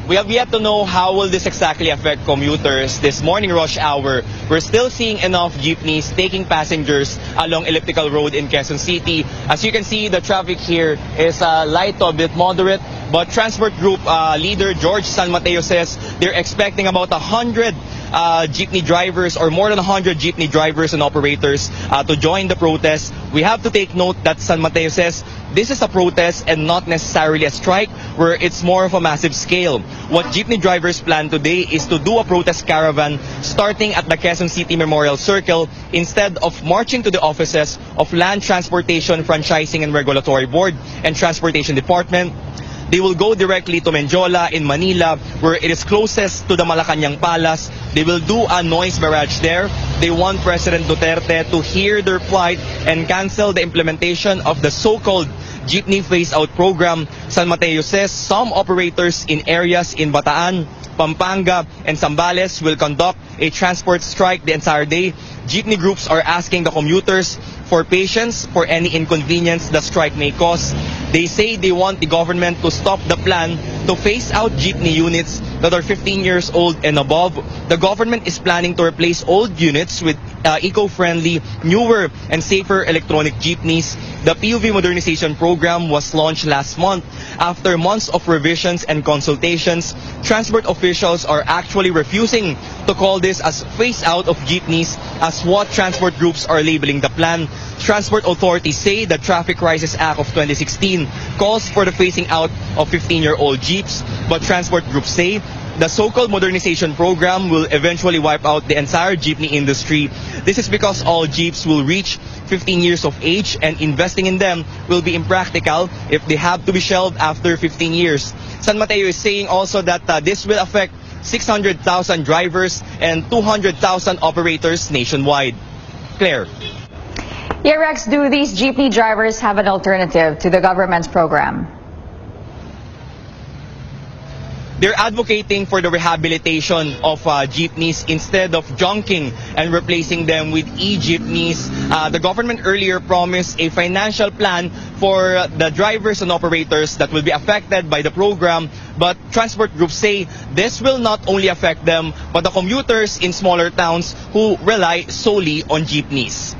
We have yet to know how will this exactly affect commuters this morning rush hour. We're still seeing enough jeepneys taking passengers along Elliptical Road in Quezon City. As you can see, the traffic here is light to a bit moderate. But Transport Group leader George San Mateo says they're expecting about 100 jeepney drivers or more than 100 jeepney drivers and operators to join the protest. We have to take note that San Mateo says this is a protest and not necessarily a strike where it's more of a massive scale. What jeepney drivers plan today is to do a protest caravan starting at the Quezon City Memorial Circle instead of marching to the offices of Land Transportation Franchising and Regulatory Board and Transportation Department. They will go directly to Menjola in Manila, where it is closest to the Malacanang Palace. They will do a noise barrage there. They want President Duterte to hear their plight and cancel the implementation of the so-called jeepney phase-out program. San Mateo says some operators in areas in Bataan, Pampanga, and Zambales will conduct a transport strike the entire day. Jeepney groups are asking the commuters for patience for any inconvenience the strike may cause. They say they want the government to stop the plan to phase out jeepney units that are 15 years old and above. The government is planning to replace old units with eco-friendly, newer, and safer electronic jeepneys. The PUV modernization program was launched last month. After months of revisions and consultations, transport officials are actually refusing to call this as phase out of jeepneys as what transport groups are labeling the plan. Transport authorities say the Traffic Crisis Act of 2016 calls for the phasing out of 15-year-old jeeps, but transport groups say the so-called modernization program will eventually wipe out the entire jeepney industry. This is because all jeeps will reach 15 years of age and investing in them will be impractical if they have to be shelved after 15 years. San Mateo is saying also that this will affect 600,000 drivers and 200,000 operators nationwide. Claire. Yeah, Rex, do these jeepney drivers have an alternative to the government's program? They're advocating for the rehabilitation of jeepneys instead of junking and replacing them with e-jeepneys. The government earlier promised a financial plan for the drivers and operators that will be affected by the program. But transport groups say this will not only affect them, but the commuters in smaller towns who rely solely on jeepneys.